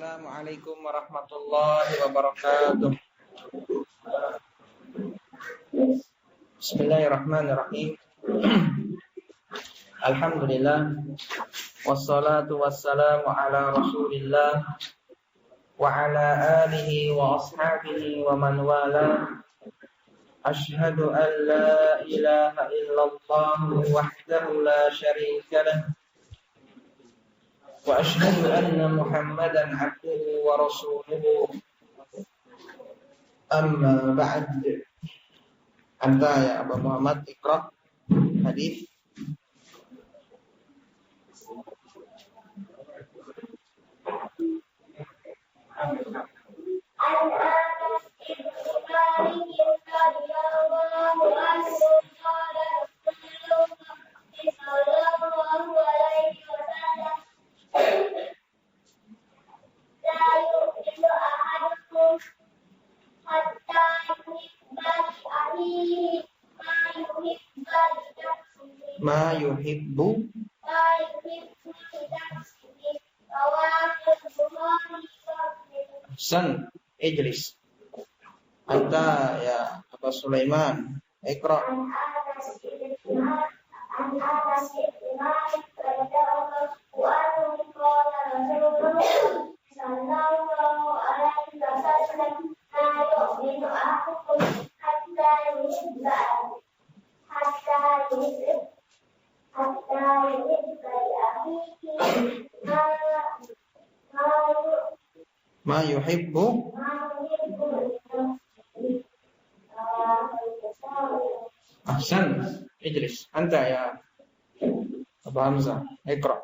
Assalamualaikum warahmatullahi wabarakatuh. Bismillahirrahmanirrahim. Alhamdulillah. Wassalatu wassalamu ala Rasulillah wa ala alihi wa ashabihi wa man wala. Ashhadu an la ilaha illallah wahdahu la syarika lah. Wa ashhadu anna Muhammadan abduhu wa rasuluhu. Amma ba'd. Anta ya Abu Muhammad Iqra hadis. Ma yuhibbu San ijlis. Anta ya Abu Sulaiman Iqra. Ma yuhibbu Ahsan ijlis. Anta ya Abu Hamzah Iqra.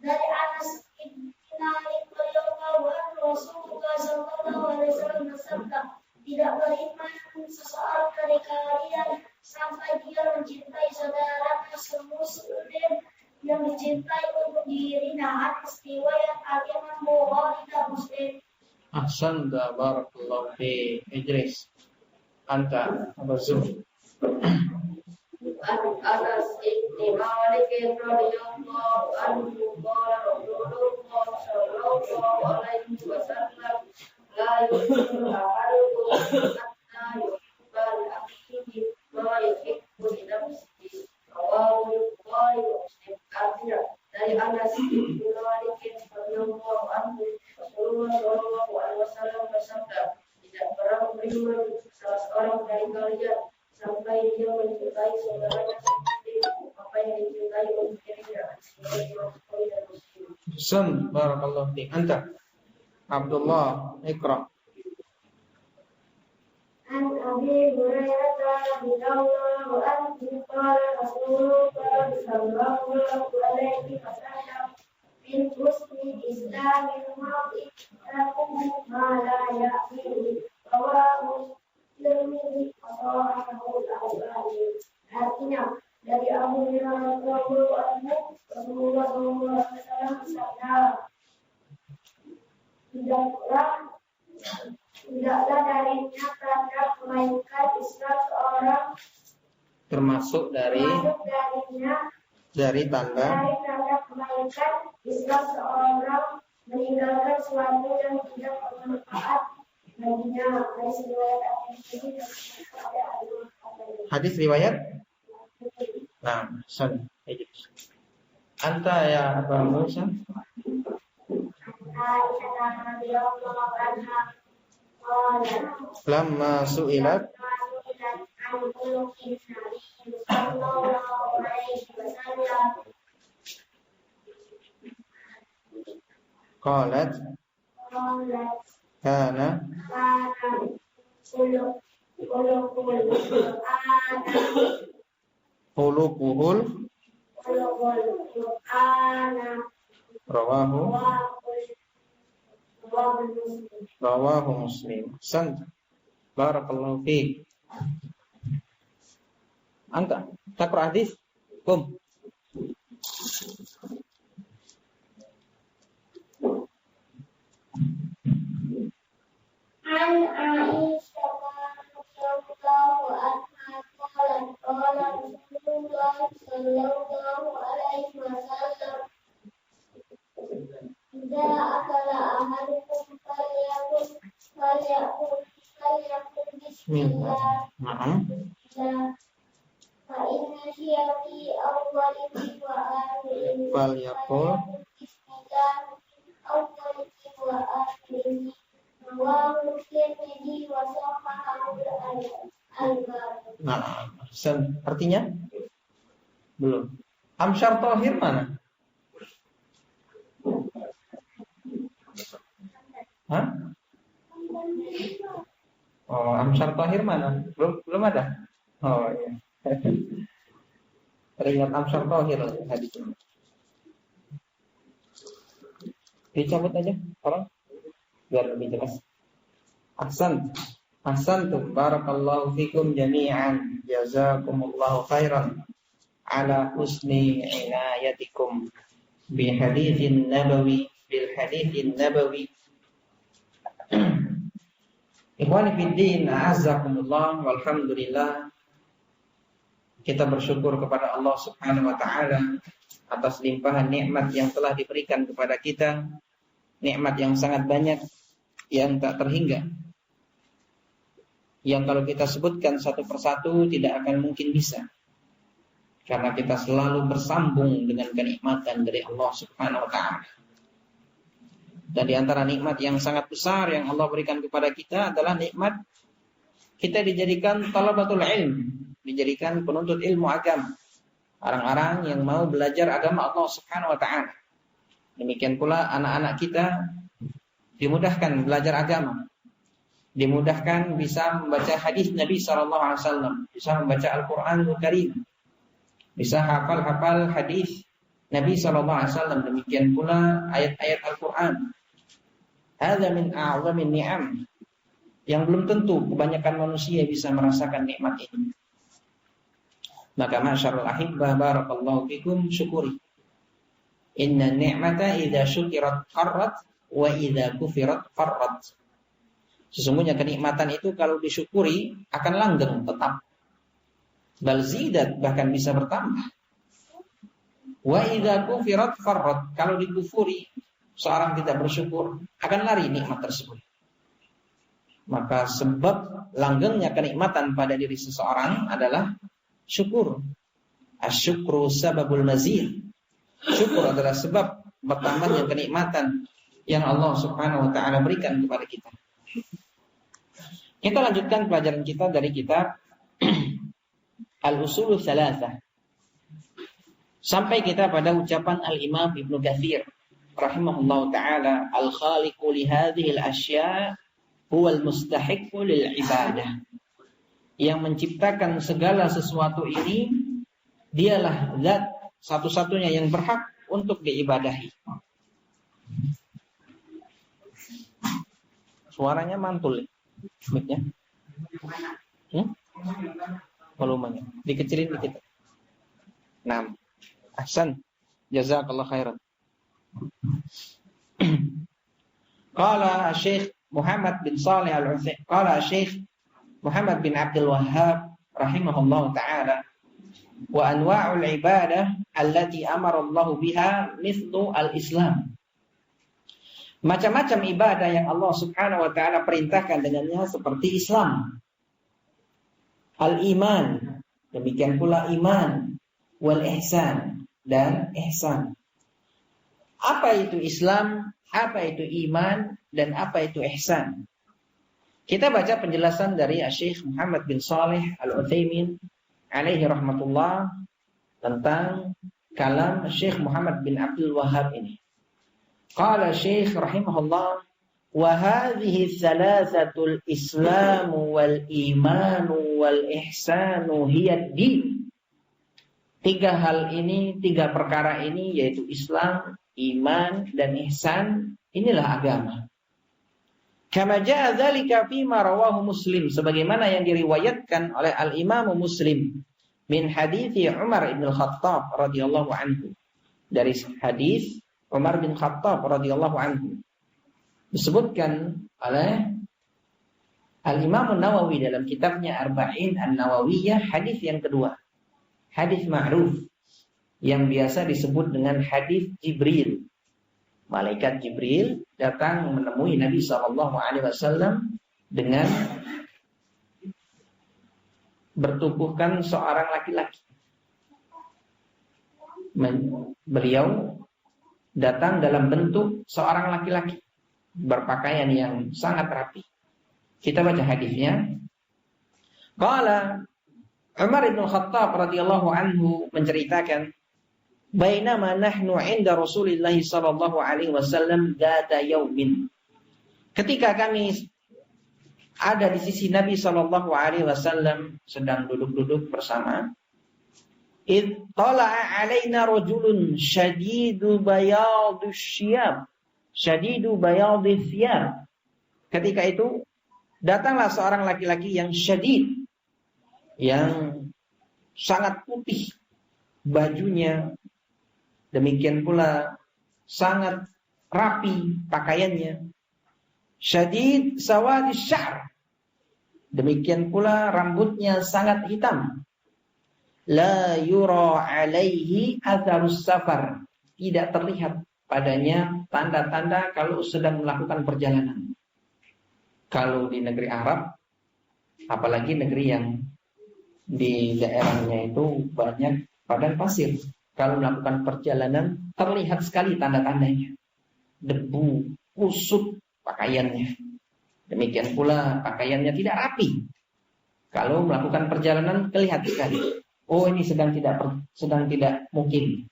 Dari Anas bin Malik radhiyallahu anhu Rasulullah sallallahu alaihi wasallam bersabda, tidak beriman seseorang dari kalian sampai dia mencintai saudaranya semuslim yang dicintai untuk dirinya. Hadis riwayat Al-Imam Bukhari dan Muslim. Ahsan da barakallahu fi ijlis. Anta Abu Zuhri. Anas bin Malik radhiyallahu anhu qala Rasulullah sallallahu alaihi wasallam la yu'minu ahadukum hatta yuhibba li akhihi ma yuhibbu li nafsihi. Rawahu Bukhari wa Muslim. Artinya dari Anas bin Malik radhiyallahu anhu Rasulullah sallallahu alaihi wasallam bersabda, tidak pernah beriman salah seorang dari kalian sampai dia mencintai saudaranya sendiri apa yang dicintai oleh dirinya. Ahsan barakallahu fi. Anta Abdullah Iqra. An Abi Hurairah radhiyallahu anhu qala Rasulullah sallallahu alaihi wasallam min husni islamil mar'i tarkuhu ma la ya'ni rawahu Tirmidzi Rasulullah artinya dari Abu Hurairah radhiyallahu anhu Rasulullah sallallahu alaihi wasallam bersabda, tidaklah darinya tanda kebaikan Islam seorang Termasuk darinya dari tanda kebaikan Islam seorang meninggalkan sesuatu yang tidak bermanfaat baginya. hadis riwayat. Nah, Ahsan ijlis. Anta ya Abu Musa. Lamma su'ilat qalat kana khuluquhul rawahu Muslim. Ahsan barakallahu fiik. Anta taqra hadis. Kum. الله عليه وسلم إذا أكل أحدكم فليقل بسم الله فإن نسي في أوله وآخره فليقل بسم الله في أوله وآخره رواه الترمذي وصححه الألباني. Nah, artinya belum. Amsyar Thohir mana? Hah? Oh, Amsyar Thohir mana? Belum ada. Oh iya. Teringat Amsyar Thohir hadisnya. Dicabut aja orang biar lebih jelas. Ahsantum barakallahu fikum jami'an jazakumullahu khairan ala husni inayatikum bil haditsin nabawi Ikhwani fiddin a'azzakumullah walhamdulillah. Kita bersyukur kepada Allah Subhanahu wa taala atas limpahan nikmat yang telah diberikan kepada kita, nikmat yang sangat banyak yang tak terhingga. Yang kalau kita sebutkan satu persatu tidak akan mungkin bisa. Karena kita selalu bersambung dengan kenikmatan dari Allah Subhanahu wa taala. Dan di antara nikmat yang sangat besar yang Allah berikan kepada kita adalah nikmat kita dijadikan talabatul ilm, dijadikan penuntut ilmu agama. Orang-orang yang mau belajar agama Allah Subhanahu wa taala. Demikian pula anak-anak kita dimudahkan belajar agama. Dimudahkan bisa membaca hadis Nabi sallallahu alaihi wasallam, bisa membaca Al-Qur'anul Karim. Bisa hafal hadis Nabi sallallahu alaihi wasallam, demikian pula ayat-ayat Al-Qur'an. Hadza min a'zamin ni'am. Yang belum tentu kebanyakan manusia bisa merasakan nikmat ini. Maka masyarul ahibbah barakallahu fikum syukuri. Inna ni'mata idza syukirat qarrat wa idza kufirat farrat. Sesungguhnya kenikmatan itu kalau disyukuri akan langgeng tetap. Bal zidat bahkan bisa bertambah. Wa idza kufirat farrat. Kalau dikufuri seorang tidak bersyukur akan lari nikmat tersebut. Maka sebab langgengnya kenikmatan pada diri seseorang adalah syukur. Asyukru sababul mazid. Syukur adalah sebab bertambahnya kenikmatan yang Allah Subhanahu wa taala berikan kepada kita. Kita lanjutkan pelajaran kita dari kitab Al-Usulul Tsalatsah. Sampai kita pada ucapan Al-Imam Ibnu Katsir rahimahullahu taala, al-khaliqu li hadhihi al-asya' huwa al-mustahiqqu lil ibadah. Yang menciptakan segala sesuatu ini dialah zat satu-satunya yang berhak untuk diibadahi. Suaranya mantul mic-nya. Volumenya dikecilin dikit. Nah, ahsan. Jazakallahu khairan. Qala Syekh Muhammad bin Shalih Al-Utsaimin, qala Syekh Muhammad bin Abdul Wahhab rahimahullahu taala, wa anwa'ul ibadah allati amara Allah biha mithlu al-Islam. Macam-macam ibadah yang Allah Subhanahu wa taala perintahkan dengannya seperti Islam. Al-iman, demikian pula iman, wal ihsan dan ihsan. Apa itu Islam? Apa itu iman? Dan apa itu ihsan? Kita baca penjelasan dari Syekh Muhammad bin Shalih Al-Utsaimin alaihi rahmatullah tentang kalam Syekh Muhammad bin Abdul Wahhab ini. Qala Syekh rahimahullah, wa hadhihi thalathatul islamu wal imanu wal ihsanu hiya ad-din. Tiga hal ini, tiga perkara ini yaitu Islam, iman dan ihsan, inilah agama. Kama jaa dzalika fi ma rawahu Muslim, sebagaimana yang diriwayatkan oleh Al-Imam Muslim min hadits Umar bin Khattab radhiyallahu anhu. Dari hadis Umar bin Khattab radhiyallahu anhu. Disebutkan oleh Al-Imam Nawawi dalam kitabnya Arba'in An-Nawawiyah, hadis yang kedua. Hadis ma'ruf. yang biasa disebut dengan hadis Jibril. Malaikat Jibril datang menemui Nabi SAW dengan bertubuhkan seorang laki-laki. Beliau datang dalam bentuk seorang laki-laki berpakaian yang sangat rapi. Kita baca hadisnya. Qala Umar bin Khattab radhiyallahu anhu menceritakan, "Bainama nahnu 'inda Rasulillah sallallahu alaihi wasallam dzata yaumin." Ketika kami ada di sisi Nabi sallallahu alaihi wasallam sedang duduk-duduk bersama, id tala'a 'alaina rajulun shadidu bayadus syiyab, shadidu bayadis thiyab. Ketika itu datanglah seorang laki-laki yang syadid, yang sangat putih bajunya, demikian pula sangat rapi pakaiannya. Syadid sawadis sya'r, demikian pula rambutnya sangat hitam. La yura alaihi atharus safar, tidak terlihat padanya tanda-tanda kalau sedang melakukan perjalanan. Kalau di negeri Arab, apalagi negeri yang di daerahnya itu banyak padang pasir, kalau melakukan perjalanan terlihat sekali tanda-tandanya. Debu, kusut pakaiannya. Demikian pula pakaiannya tidak rapi. Kalau melakukan perjalanan kelihatan sekali. Oh, ini sedang tidak mungkin.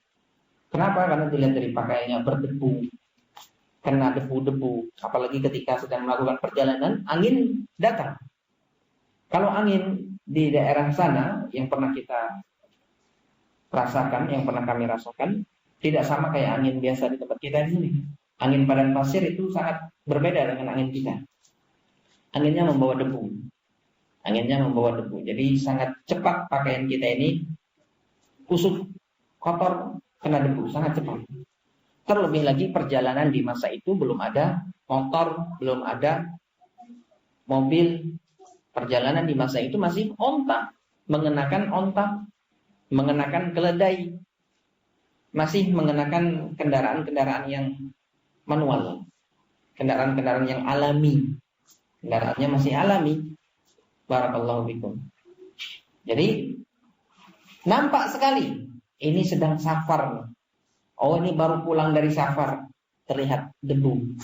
Kenapa? Karena dilihat dari pakaiannya berdebu, kena debu-debu. Apalagi ketika sedang melakukan perjalanan, angin datang. Kalau angin di daerah sana yang pernah kita rasakan, yang pernah kami rasakan, tidak sama kayak angin biasa di tempat kita di sini. Angin padang pasir itu sangat berbeda dengan angin kita. Anginnya membawa debu. Jadi sangat cepat pakaian kita ini kusut, kotor, kena debu, sangat cepat. Terlebih lagi perjalanan di masa itu belum ada motor, belum ada mobil. Perjalanan di masa itu masih onta, mengenakan keledai, masih mengenakan kendaraan-kendaraan yang manual, kendaraan-kendaraan yang alami, kendaraannya masih alami. Barakallahu fikum. Jadi nampak sekali ini sedang safar. Oh, ini baru pulang dari safar, terlihat debu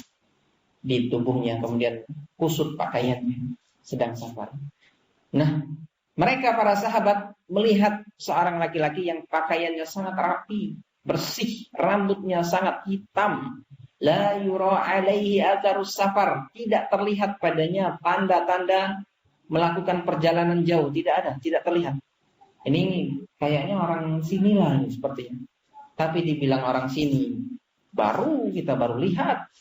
di tubuhnya, kemudian kusut pakaiannya, sedang safar. Nah, mereka para sahabat melihat seorang laki-laki yang pakaiannya sangat rapi, bersih, rambutnya sangat hitam. La yura alaihi atharus safar, tidak terlihat padanya tanda-tanda melakukan perjalanan jauh, tidak terlihat. Ini kayaknya orang sini lah sepertinya. Tapi dibilang orang sini, kita baru lihat.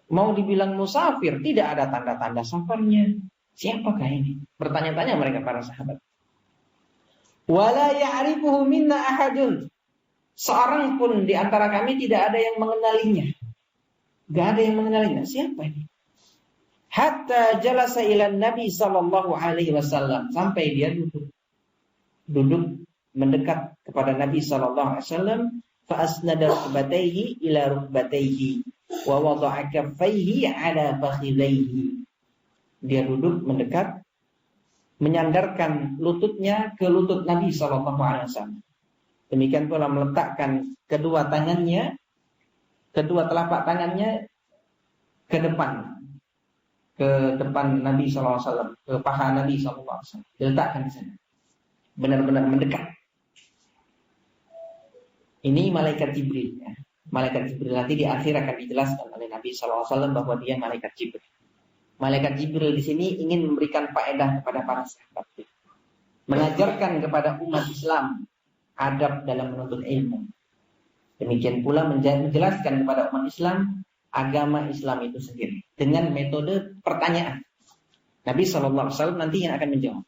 Mau dibilang musafir, tidak ada tanda-tanda safarnya. Siapakah ini? Bertanya-tanya mereka para sahabat. Wala ya'rifuhu minna ahadun. Seorang pun di antara kami tidak ada yang mengenalinya. Gak ada yang mengenalinya. Siapa ini? Hatta jalasa ila Nabi sallallahu alaihi wasallam, sampai dia duduk mendekat kepada Nabi sallallahu alaihi wasallam, fa asnada rukbatayhi ila rukbatayhi wa wada'a kaffayhi ala fakhidayhi. Dia duduk mendekat, menyandarkan lututnya ke lutut Nabi sallallahu alaihi wasallam. Demikian pula meletakkan kedua telapak tangannya ke depan Nabi SAW, ke paha Nabi SAW, diletakkan di sana, benar-benar mendekat. Ini malaikat Jibril. Ya. Malaikat Jibril nanti di akhir akan dijelaskan oleh Nabi SAW bahwa dia malaikat Jibril. Malaikat Jibril di sini ingin memberikan faedah kepada para sahabat, mengajarkan kepada umat Islam adab dalam menuntut ilmu. Demikian pula menjelaskan kepada umat Islam agama Islam itu sendiri dengan metode pertanyaan. Nabi SAW nanti yang akan menjawab.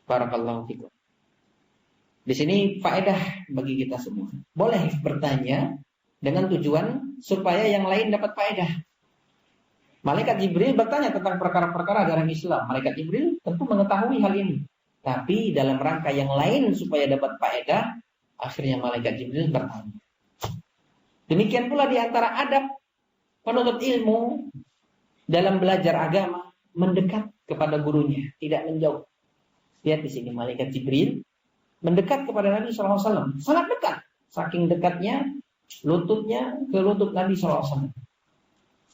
Barakallahu fikum. Di sini faedah bagi kita semua. Boleh bertanya dengan tujuan supaya yang lain dapat faedah. Malaikat Jibril bertanya tentang perkara-perkara dalam Islam. Malaikat Jibril tentu mengetahui hal ini. Tapi dalam rangka yang lain supaya dapat faedah, akhirnya malaikat Jibril bertanya. Demikian pula di antara adab penuntut ilmu dalam belajar agama, mendekat kepada gurunya, tidak menjauh. Lihat di sini malaikat Jibril mendekat kepada Nabi SAW, sangat dekat, saking dekatnya lututnya ke lutut Nabi SAW,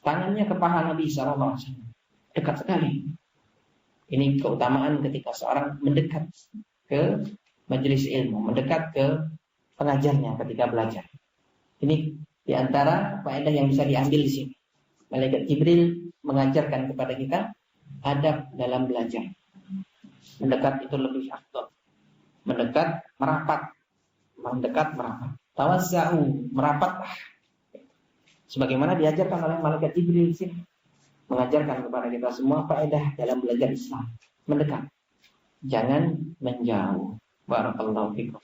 tangannya ke paha Nabi SAW, dekat sekali. Ini keutamaan ketika seorang mendekat ke majelis ilmu, mendekat ke pengajarnya ketika belajar. Ini di antara faedah yang bisa diambil di sini. Malaikat Jibril mengajarkan kepada kita adab dalam belajar. Mendekat itu lebih afdal. Mendekat, merapat. Mendekat, merapat. Tawazza'u, merapatlah. Sebagaimana diajarkan oleh malaikat Jibril di sini. Mengajarkan kepada kita semua faedah dalam belajar Islam. Mendekat. Jangan menjauh. Barakallahu fikum.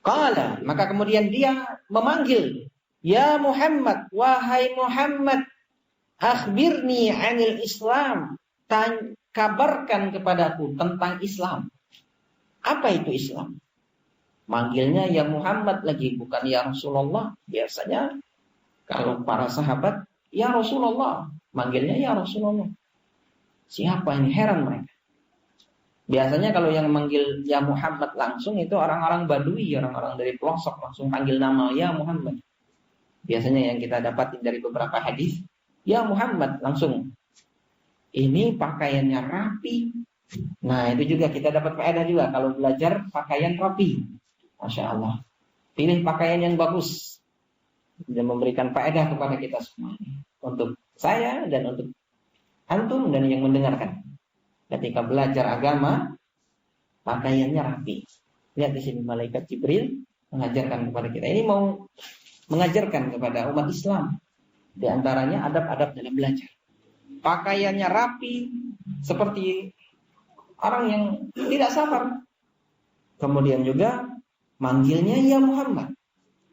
Qala, maka kemudian dia memanggil, ya Muhammad, wahai Muhammad, akhbirni 'anil Islam. Kabarkan kepadaku tentang Islam. Apa itu Islam? Manggilnya ya Muhammad lagi, bukan ya Rasulullah. Biasanya kalau para sahabat, ya Rasulullah, manggilnya ya Rasulullah. Siapa ini? Heran mereka. Biasanya kalau yang manggil ya Muhammad langsung itu orang-orang Badui, orang-orang dari pelosok langsung panggil nama ya Muhammad. Biasanya yang kita dapatin dari beberapa hadis, ya Muhammad langsung. Ini pakaiannya rapi. Nah itu juga kita dapat faedah juga kalau belajar pakaian rapi. Masya Allah. Pilih pakaian yang bagus. Dan memberikan faedah kepada kita semua. Untuk saya dan untuk antum dan yang mendengarkan. Ketika belajar agama, pakaiannya rapi. Lihat di sini malaikat Jibril mengajarkan kepada kita. Ini mau mengajarkan kepada umat Islam. Di antaranya adab-adab dalam belajar. Pakaiannya rapi seperti orang yang tidak sabar. Kemudian juga manggilnya ya Muhammad.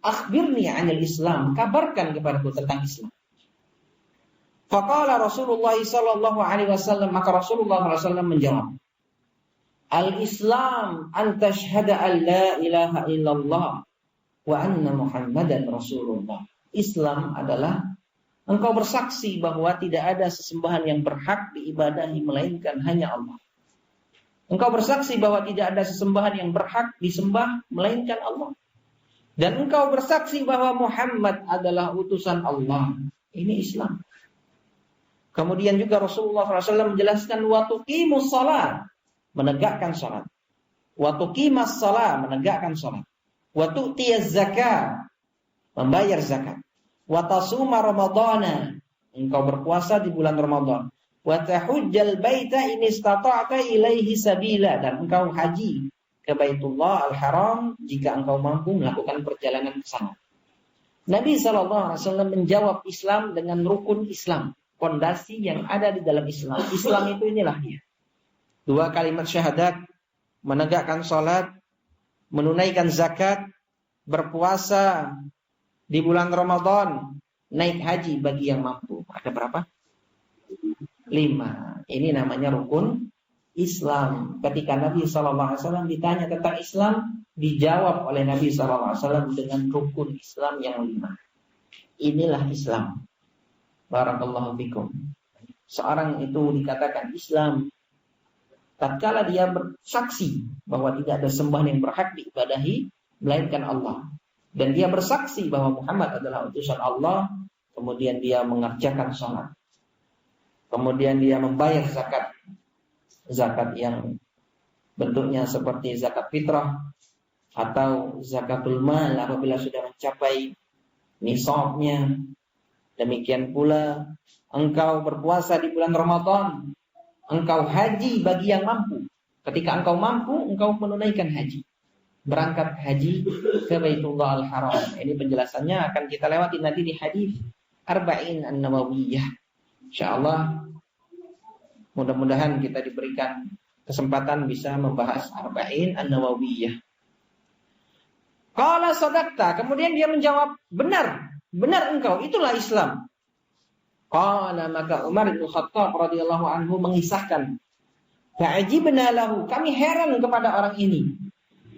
Akhbirni 'anil Islam, kabarkan kepadaku tentang Islam. Faqala Rasulullah sallallahu alaihi wasallam, maka Rasulullah sallallahu alaihi wasallam menjawab, Al-Islam an tashhada an la ilaha illallah wa anna Muhammadan Rasulullah. Islam adalah engkau bersaksi bahwa tidak ada sesembahan yang berhak diibadahi melainkan hanya Allah. Engkau bersaksi bahwa tidak ada sesembahan yang berhak disembah melainkan Allah. Dan engkau bersaksi bahwa Muhammad adalah utusan Allah. Ini Islam. Kemudian juga Rasulullah SAW menjelaskan wa tuqimus shalah, menegakkan salat. Wa tuqimas shalah, menegakkan salat. Wa tu'tiyaz zakah, membayar zakat. Wa tasuma ramadhana, engkau berpuasa di bulan Ramadan. Wa tahujjal baita in istata'ta ilaihi sabila, dan engkau haji ke Baitullah Al-Haram jika engkau mampu melakukan perjalanan ke sana. Nabi SAW menjawab Islam dengan rukun Islam, fondasi yang ada di dalam Islam. Islam itu inilah dia. 2 kalimat syahadat, menegakkan salat, menunaikan zakat, berpuasa di bulan Ramadan, naik haji bagi yang mampu. Ada berapa? 5. Ini namanya rukun Islam. Ketika Nabi SAW ditanya tentang Islam, dijawab oleh Nabi SAW dengan rukun Islam yang 5. Inilah Islam. Barakallahu fikum. Seorang itu dikatakan Islam tatkala dia bersaksi bahwa tidak ada sembahan yang berhak diibadahi melainkan Allah, dan dia bersaksi bahwa Muhammad adalah utusan Allah, kemudian dia mengerjakan salat, kemudian dia membayar zakat, zakat yang bentuknya seperti zakat fitrah atau zakatul mal apabila sudah mencapai nisabnya. Demikian pula engkau berpuasa di bulan Ramadan, engkau haji bagi yang mampu. Ketika engkau mampu, engkau menunaikan haji, berangkat haji ke Baitullah Al-Haram. Ini penjelasannya akan kita lewati nanti di hadis Arba'in An-Nawawiyah. Insyaallah mudah-mudahan kita diberikan kesempatan bisa membahas Arba'in An-Nawawiyah. Qala sadaqta, kemudian dia menjawab, benar engkau, itulah Islam. Qala maka Umar bin Khattab radhiyallahu anhu mengisahkan, fa'ajibna lahu, kami heran kepada orang ini.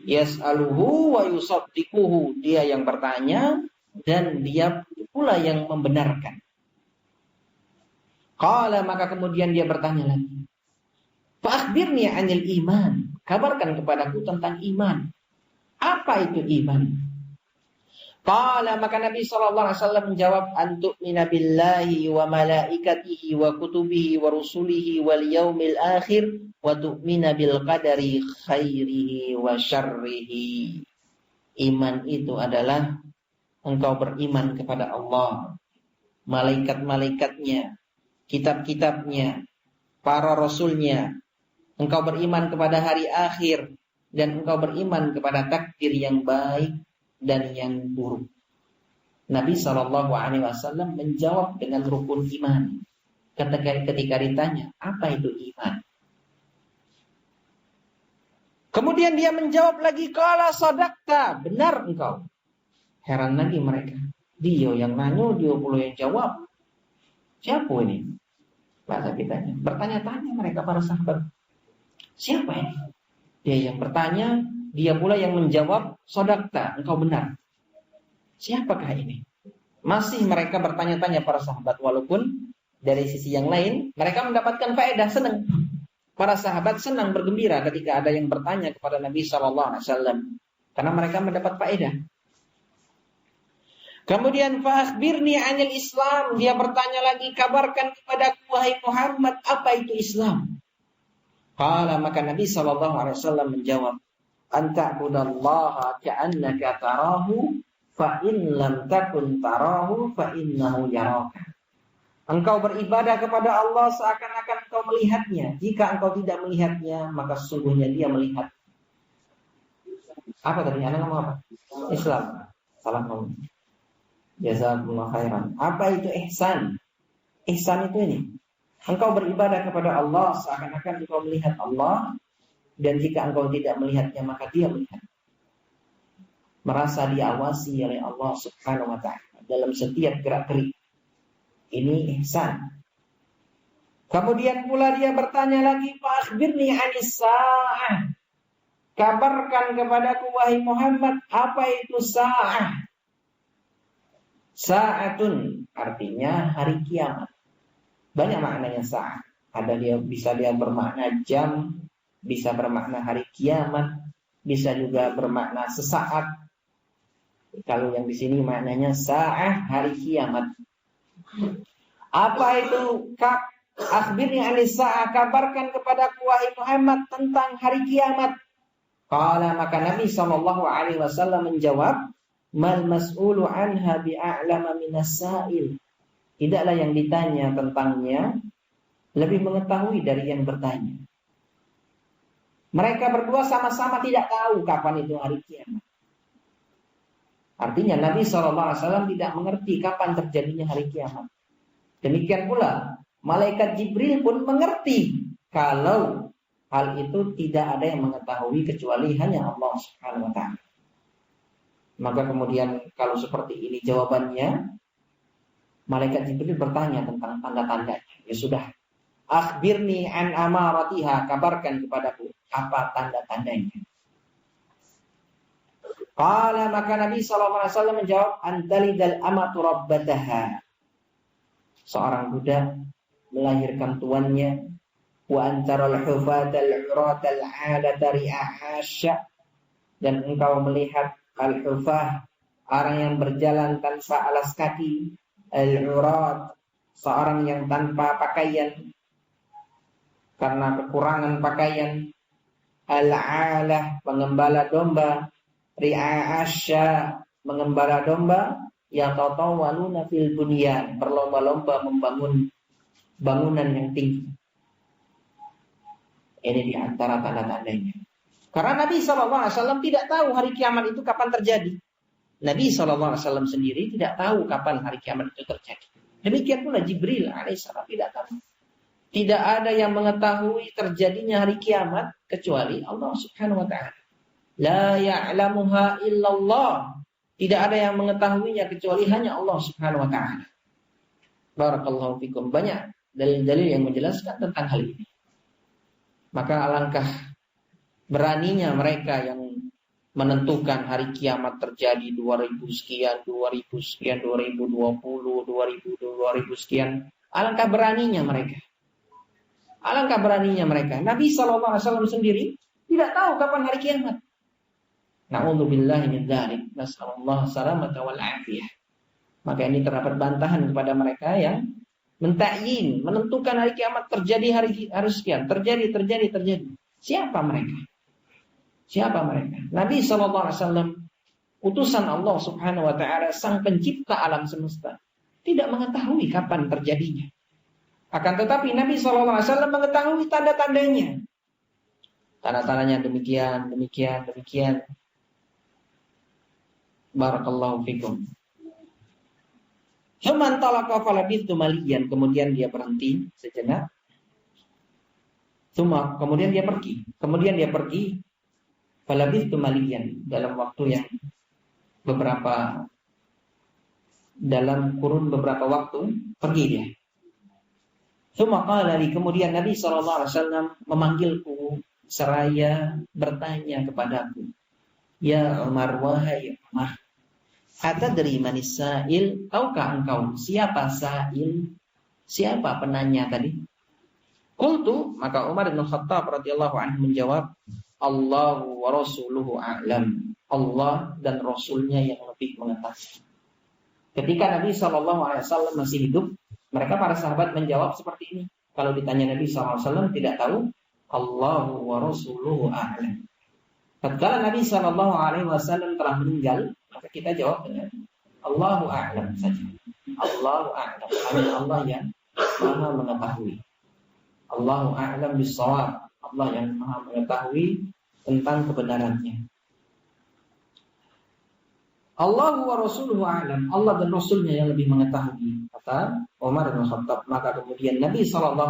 Yas'aluhu wa yusaddiquhu, dia yang bertanya dan dia pula yang membenarkan. Qala maka kemudian dia bertanya lagi, fa'akhbirni 'anil iman, kabarkan kepadaku tentang iman. Apa itu iman? Qala maka Nabi SAW menjawab, antu'mina billahi wa malaikatihi wa kutubihi wa rusulihi wal yaumil akhir wa tu'mina bil qadari khairihi wa syarrihi. Iman itu adalah engkau beriman kepada Allah, malaikat-malaikatnya, kitab-kitabnya, para rasulnya. Engkau beriman kepada hari akhir dan engkau beriman kepada takdir yang baik dan yang buruk. Nabi SAW menjawab dengan rukun iman. Ketika ditanya, apa itu iman? Kemudian dia menjawab lagi, qala sadaqta, benar engkau. Heran lagi mereka. Dia yang nanya, dia pula yang jawab. Siapa ini? Bahasa kitanya. Bertanya-tanya mereka para sahabat. Siapa ini? Dia yang bertanya, dia pula yang menjawab, sadaqta, engkau benar. Siapakah ini? Masih mereka bertanya-tanya para sahabat, walaupun dari sisi yang lain mereka mendapatkan faedah, senang. Para sahabat senang, bergembira ketika ada yang bertanya kepada Nabi SAW, karena mereka mendapat faedah. Kemudian fa'akhbirni 'anil Islam, dia bertanya lagi, kabarkan kepadaku wahai Muhammad, apa itu Islam? Qala maka Nabi SAW menjawab, anta'budallaha ka'annaka tarahu fa in lam takun tarahu fa innahu yaraka. Engkau beribadah kepada Allah seakan-akan engkau melihatnya. Jika engkau tidak melihatnya, maka sesungguhnya dia melihat. Apa tadi? Anda ngomong apa? Islam. Salah ngomong. Jazakumullah khairan. Apa itu ihsan? Ihsan itu ini. Engkau beribadah kepada Allah seakan-akan engkau melihat Allah. Dan jika engkau tidak melihatnya, maka dia melihat. Merasa diawasi oleh Allah Subhanahu wa ta'ala dalam setiap gerak-gerik. Ini ihsan. Kemudian pula dia bertanya lagi, fa'akhbirni 'anis sa'ah. Kabarkan kepadaku wahai Muhammad, apa itu sa'ah? Sa'atun artinya hari kiamat. Banyak maknanya sa'ah. Bisa dia bermakna jam, bisa bermakna hari kiamat, bisa juga bermakna sesaat. Kalau yang di sini maknanya sa'ah, hari kiamat. Apa itu? Akhbirni 'anis sa'ah, kabarkan kepadaku wahai Muhammad tentang hari kiamat. Qala maka Nabi SAW menjawab, mal mas'ulu anha bi'a'lama minas sa'il. Tidaklah yang ditanya tentangnya lebih mengetahui dari yang bertanya. Mereka berdua sama-sama tidak tahu kapan itu hari kiamat. Artinya Nabi SAW tidak mengerti kapan terjadinya hari kiamat. Demikian pula malaikat Jibril pun mengerti kalau hal itu tidak ada yang mengetahui kecuali hanya Allah Subhanahu wa ta'ala. Maka kemudian kalau seperti ini jawabannya, malaikat Jibril bertanya tentang tanda-tandanya. Ya sudah, akhbirni an amaratiha, kabarkan kepadaku apa tanda-tandanya. Qala maka Nabi SAW menjawab, antalidal amatu rabbataha. Seorang budak melahirkan tuannya. Wa antaral hufatal uratal alata ri'ahasya. Dan engkau melihat al-hufah, orang yang berjalan tanpa alas kaki. Al-urat, seorang yang tanpa pakaian karena kekurangan pakaian. Al-alah, pengembala domba. Ri'a'asya, mengembala domba. Yatatawaluna fil bunyan, berlomba-lomba membangun bangunan yang tinggi. Ini di antara tanda-tandanya. Karena Nabi SAW tidak tahu hari kiamat itu kapan terjadi. Nabi SAW sendiri tidak tahu kapan hari kiamat itu terjadi. Demikian pula Jibril alaihissalam tidak tahu. Tidak ada yang mengetahui terjadinya hari kiamat kecuali Allah Subhanahu wa ta'ala. La ya'lamuha illallah. Tidak ada yang mengetahuinya kecuali hanya Allah Subhanahu wa ta'ala. Barakallahu fikum. Banyak dalil-dalil yang menjelaskan tentang hal ini. Maka alangkah beraninya mereka yang menentukan hari kiamat terjadi 2000 sekian, 2000 sekian, 2020, 2000 sekian. Alangkah beraninya mereka. Alangkah beraninya mereka. Nabi SAW sendiri tidak tahu kapan hari kiamat. Na'udzubillahi min dzalik. Nasallallahu salamata wal afiyah. Maka ini terdapat bantahan kepada mereka yang mentakyin, menentukan hari kiamat terjadi hari sekian, terjadi. Siapa mereka? Siapa mereka? Nabi SAW, utusan Allah Subhanahu wa taala, sang pencipta alam semesta, tidak mengetahui kapan terjadinya. Akan tetapi Nabi SAW mengetahui tanda-tandanya. Tanda-tandanya demikian. Barakallahu fikum. Human talaqa falabithu maliyan. Kemudian dia berhenti sejenak. Kemudian dia pergi. Falabithu maliyan. Dalam kurun beberapa waktu pergi dia. Kemudian Nabi SAW memanggilku seraya bertanya kepadaku, ya Umar, wahai Umar, atadri manis sa'il, tahukah engkau siapa sa'il, siapa penanya tadi? Qultu, maka Umar bin Khattab radhiyallahu anhu menjawab, Allahu wa rasuluhu a'lam. Allah dan Rasulnya yang lebih mengetahui. Ketika Nabi SAW masih hidup, mereka para sahabat menjawab seperti ini. Kalau ditanya Nabi SAW tidak tahu, Allahu wa rasuluhu a'lam. Tatkala Nabi SAW telah meninggal, maka kita jawab dengan Allahu a'lam saja. Allahu a'lam. Hanya Allah yang maha mengetahui. Allahu a'lam bis-shawab. Allah yang maha mengetahui tentang kebenarannya. Allahu wa rasuluhu a'lam. Allah dan Rasulnya yang lebih mengetahui, kata Umar bin Khattab. Maka kemudian Nabi SAW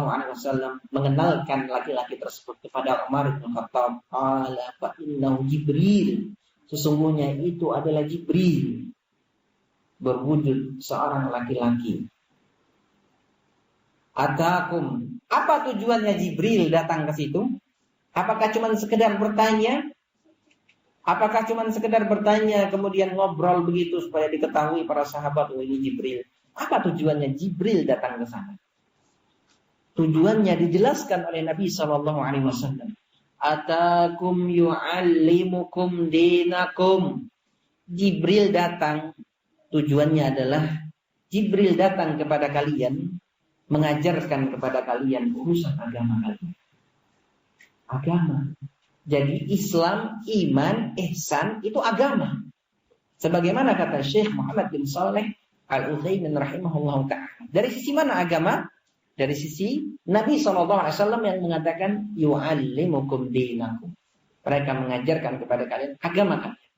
mengenalkan laki-laki tersebut kepada Umar bin Khattab. Qala fa innahu Jibril. Sesungguhnya itu adalah Jibril, berwujud seorang laki-laki. Atakum. Apa tujuannya Jibril datang ke situ? Apakah cuma sekedar bertanya? Apakah cuma sekedar bertanya kemudian ngobrol begitu supaya diketahui para sahabat, oh ini Jibril? Apa tujuannya Jibril datang ke sana? Tujuannya dijelaskan oleh Nabi SAW. Atakum yu'allimukum dinakum. Jibril datang, tujuannya adalah Jibril datang kepada kalian, mengajarkan kepada kalian urusan agama kalian. Agama. Jadi Islam, iman, ihsan itu agama. Sebagaimana kata Syekh Muhammad bin Saleh Al-Utsaimin rahimahullah ta'ala. Dari sisi mana agama? Dari sisi Nabi SAW yang mengatakan yu'allimukum dinakum. Mereka mengajarkan kepada kalian agama kalian.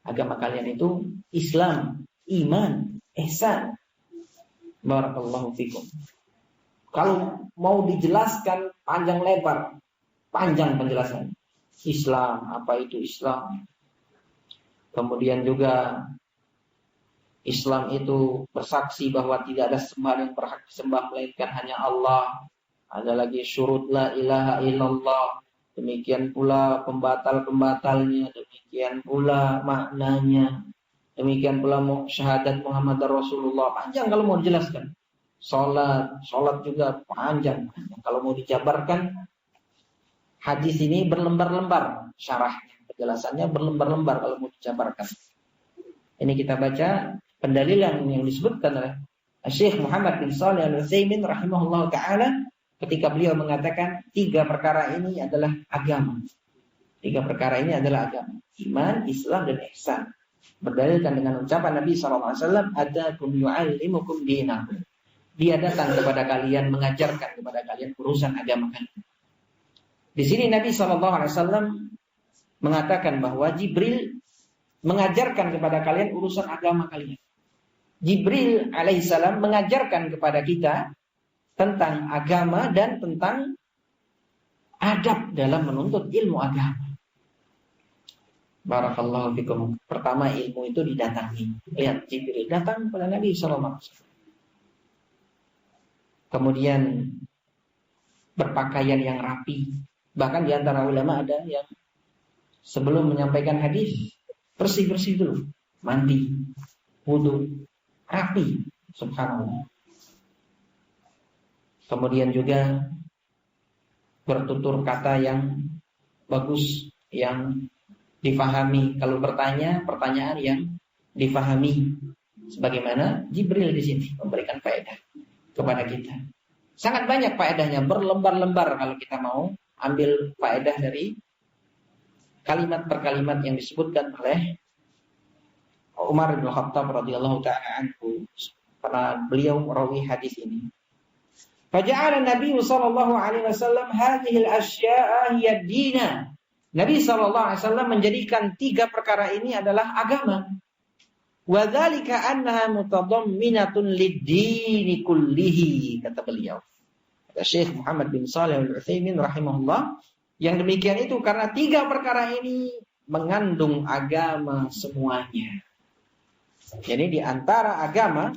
Agama kalian itu Islam, iman, ihsan. Barakallahu fikum. Kalau mau dijelaskan panjang lebar, panjang penjelasannya. Islam, apa itu Islam? Kemudian juga Islam itu bersaksi bahwa tidak ada sembahan yang berhak disembah melainkan hanya Allah. Ada lagi syurut la ilaha illallah. Demikian pula pembatal-pembatalnya, demikian pula maknanya, demikian pula syahadat Muhammad Rasulullah. Panjang kalau mau dijelaskan. Salat juga panjang. Kalau mau dijabarkan, hadis ini berlembar-lembar syarahnya, penjelasannya berlembar-lembar kalau mau dijabarkan. Ini kita baca pendalilan yang disebutkan oleh Syekh Muhammad bin Shalih Al-Utsaimin rahimahullah ta'ala ketika beliau mengatakan 3 perkara ini adalah agama. 3 perkara ini adalah agama. Iman, Islam, dan ihsan. Berdalilkan dengan ucapan Nabi SAW, Atakum yu'allimukum dinakum. Dia datang kepada kalian, mengajarkan kepada kalian urusan agama kalian. Di sini Nabi SAW mengatakan bahwa Jibril mengajarkan kepada kalian urusan agama kalian. Jibril alaihissalam mengajarkan kepada kita tentang agama dan tentang adab dalam menuntut ilmu agama. Barakallahu fikum. Pertama, ilmu itu didatangi. Lihat, Jibril datang kepada Nabi SAW. kemudian berpakaian yang rapi. Bahkan di antara ulama ada yang sebelum menyampaikan hadis bersih-bersih dulu, mandi, wudu, rapi, subhanallah. Kemudian juga bertutur kata yang bagus, yang difahami. Kalau bertanya, pertanyaan yang difahami. Sebagaimana Jibril di sini memberikan faedah kepada kita. Sangat banyak faedahnya, berlembar-lembar kalau kita mau ambil faedah dari kalimat per kalimat yang disebutkan oleh Umar bin Khattab radhiyallahu ta'ala anhu, karena beliau merawi hadis ini. Faja'ala Nabi sallallahu alaihi wasallam hadhihi al-asya'a hiya ad-din. Nabi sallallahu alaihi wasallam menjadikan 3 perkara ini adalah agama. Wa dzalika annaha mutadamminatun lid-din kullihi, kata beliau. Kata Syekh Muhammad bin Shalih Al-Utsaimin rahimahullah, yang demikian itu karena 3 perkara ini mengandung agama semuanya. Jadi di antara agama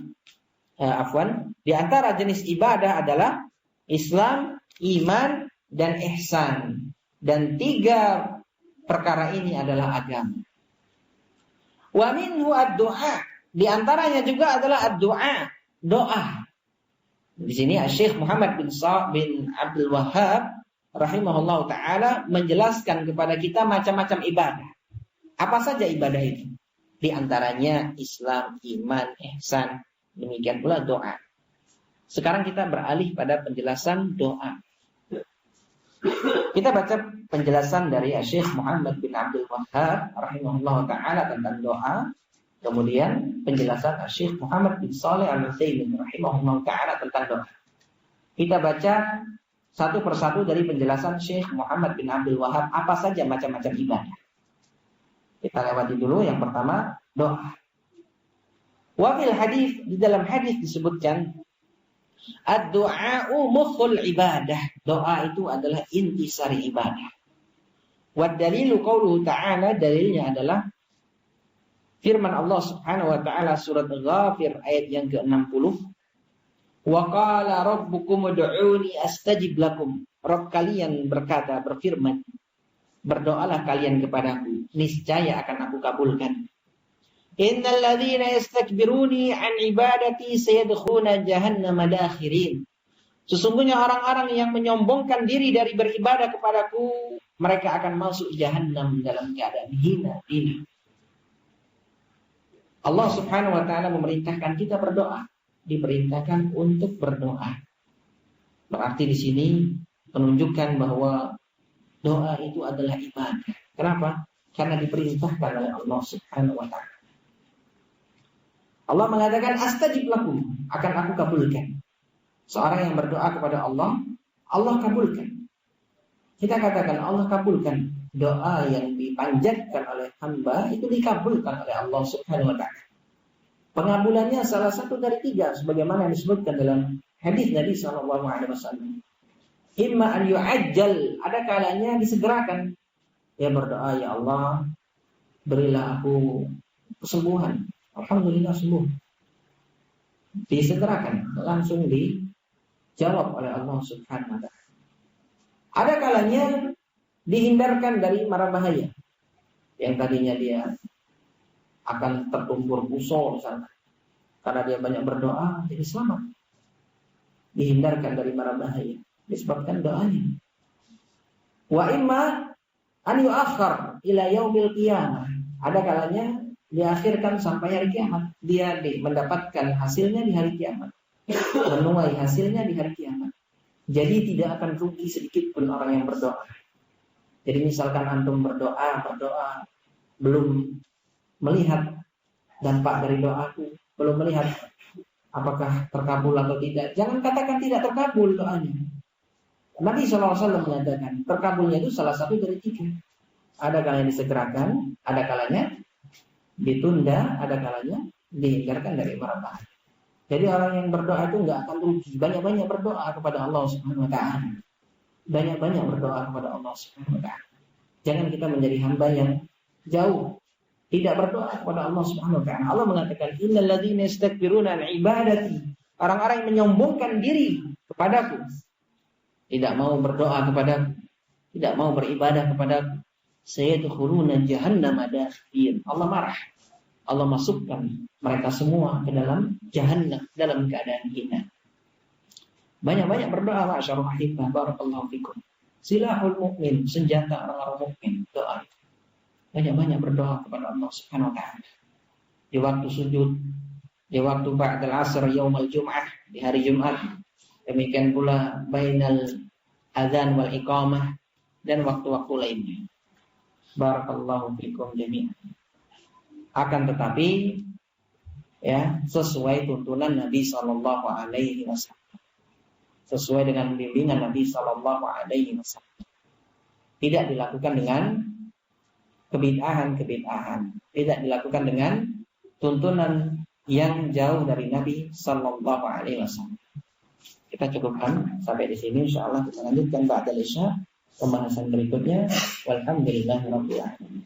di antara jenis ibadah adalah Islam, iman, dan ihsan. Dan 3 perkara ini adalah agama. Wa minhu ad-du'a. Di antaranya juga adalah ad-du'a, doa. Di sini Syekh Muhammad bin Abdul Wahhab rahimahullah ta'ala menjelaskan kepada kita macam-macam ibadah. Apa saja ibadah itu? Di antaranya Islam, iman, ihsan. Demikian pula doa. Sekarang kita beralih pada penjelasan doa. Kita baca penjelasan dari Syekh Muhammad bin Abdul Wahhab rahimahullah ta'ala tentang doa. Kemudian penjelasan Syekh Muhammad bin Shalih Al-Utsaimin rahimahullah ta'ala tentang doa. Kita baca satu persatu dari penjelasan Syekh Muhammad bin Abdul Wahhab apa saja macam-macam ibadah. Kita lewati dulu yang pertama, doa. Wa fil hadis, di dalam hadis disebutkan ad-du'a'u mukhul ibadah. Doa itu adalah intisari ibadah. Wa dalilu qauluhu ta'ala, dalilnya adalah firman Allah Subhanahu wa ta'ala surat Ghafir ayat yang ke-60. Wa qala rabbukum ud'uni astajib lakum. Rabb kalian berkata, berfirman, berdoalah kalian kepadaku, niscaya akan aku kabulkan. Innal ladzina yastakbiruni an ibadati sayadkhuluna jahannama dakhirin. Sesungguhnya orang-orang yang menyombongkan diri dari beribadah kepadaku, mereka akan masuk jahannam dalam keadaan hina. Allah Subhanahu wa ta'ala memerintahkan kita berdoa, diperintahkan untuk berdoa. Berarti di sini menunjukkan bahwa doa itu adalah ibadah. Kenapa? Karena diperintahkan oleh Allah Subhanahu wa ta'ala. Allah mengatakan astajib lakum, akan aku kabulkan. Seorang yang berdoa kepada Allah, Allah kabulkan. Kita katakan Allah kabulkan. Doa yang dipanjatkan oleh hamba itu dikabulkan oleh Allah Subhanahu wa ta'ala. Pengabulannya salah satu dari 3 sebagaimana yang disebutkan dalam hadis Nabi sallallahu alaihi wasallam. Imma an yu'ajjal, ada kalanya disegerakan. Dia berdoa, ya Allah, berilah aku kesembuhan. Alhamdulillah sembuh. Disegerakan, langsung dijawab oleh Allah Subhanahu wa ta'ala. Ada kalanya dihindarkan dari mara bahaya. Yang tadinya dia akan tertumbur busur misalnya, karena dia banyak berdoa, jadi selamat. Dihindarkan dari mara bahaya disebabkan doanya. Wa imma an yu'akhkhar ila yaumil qiyamah. Ada kalanya diakhirkan sampai hari kiamat. Dia mendapatkan hasilnya di hari kiamat, menuai hasilnya di hari kiamat. Jadi tidak akan rugi sedikit pun orang yang berdoa. Jadi misalkan antum berdoa belum melihat dampak dari doaku, belum melihat apakah terkabul atau tidak, jangan katakan tidak terkabul doanya. Nabi SAW mengatakan terkabulnya itu salah satu dari 3. Ada kalanya disegerakan, ada kalanya ditunda, ada kalanya dihindarkan dari mara bahaya. Jadi orang yang berdoa itu nggak akan rugi. Banyak-banyak berdoa kepada Allah Subhanahu wa ta'ala. Banyak-banyak berdoa kepada Allah Subhanahu wa ta'ala. Jangan kita menjadi hamba yang jauh, tidak berdoa kepada Allah Subhanahu wa ta'ala. Allah mengatakan innal ladzina yastakbiruna an ibadati. Orang-orang yang menyombongkan diri kepadaku, tidak mau berdoa kepadaku, tidak mau beribadah kepadaku, sayadkhuluna jahannama dakhirin. Allah marah. Allah masukkan mereka semua ke dalam jahannam dalam keadaan hina. Banyak-banyak berdoa, ma'asyarul ahibah, barakallahu fikum. Silahul mukmin, senjata orang-orang mukmin, doa. Banyak-banyak berdoa kepada Allah Subhanahu wa taala. Di waktu sujud, di waktu ba'dal asr yaumul jum'ah, di hari Jumat. Demikian pula bainal adzan wal iqamah dan waktu-waktu lainnya. Barakallahu fikum jami'an. Akan tetapi ya, sesuai tuntunan Nabi sallallahu alaihi wasallam. Sesuai dengan bimbingan Nabi sallallahu alaihi wasallam. Tidak dilakukan dengan kebid'ahan-kebid'ahan. Tidak dilakukan dengan tuntunan yang jauh dari Nabi sallallahu alaihi wasallam. Kita cukupkan sampai di sini, insyaallah kita lanjutkan ba'dal isya pembahasan berikutnya. Walhamdulillahirabbil alamin.